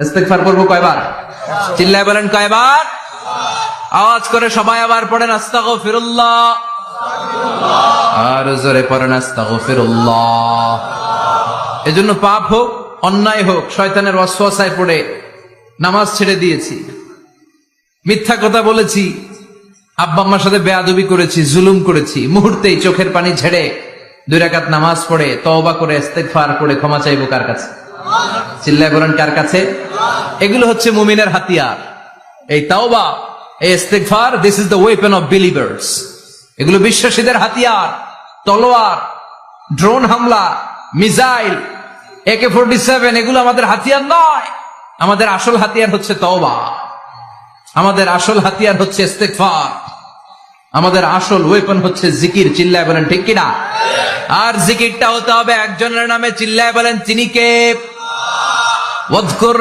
ইস্তিগফার করবো কয়বার? চিল্লায় বলেন কয়বার? আওয়াজ করে সবাই আবার পড়েন আস্তাগফিরুল্লাহ, আর জোরে পড়েন আস্তাগফিরুল্লাহ। এজন্য পাপ হোক, অন্যায় হোক, শয়তানের ওয়াসওয়াসায় পড়ে নামাজ ছেড়ে দিয়েছি, মিথ্যা কথা বলেছি, আব্বা আম্মার সাথে বেয়াদবি করেছি, জুলুম করেছি, মুহূর্তেই চোখের পানি ঝেড়ে 2 রাকাত নামাজ পড়ে তওবা করে ইস্তিগফার করে ক্ষমা চাইবো কার কাছে? চিল্লায় বলেন কার কাছে? এগুলো হচ্ছে মুমিনের হাতিয়ার। এই তাওবা, এই ইস্তিগফার, this is the weapon of believers. এগুলো বিশ্বাসীদের হাতিয়ার। তলোয়ার, ড্রোন হামলা, মিসাইল, AK-47 এগুলো আমাদের হাতিয়ার নয়। আমাদের আসল হাতিয়ার হচ্ছে তওবা, আমাদের আসল হাতিয়ার হচ্ছে ইস্তিগফার, আমাদের আসল ওয়েপন হচ্ছে জিকির। চিল্লায় বলেন ঠিক কিনা? আর জিকিরটা হতে হবে একজনের নামে। চিল্লায় বলেন তিনি কে? ওয়াজকুর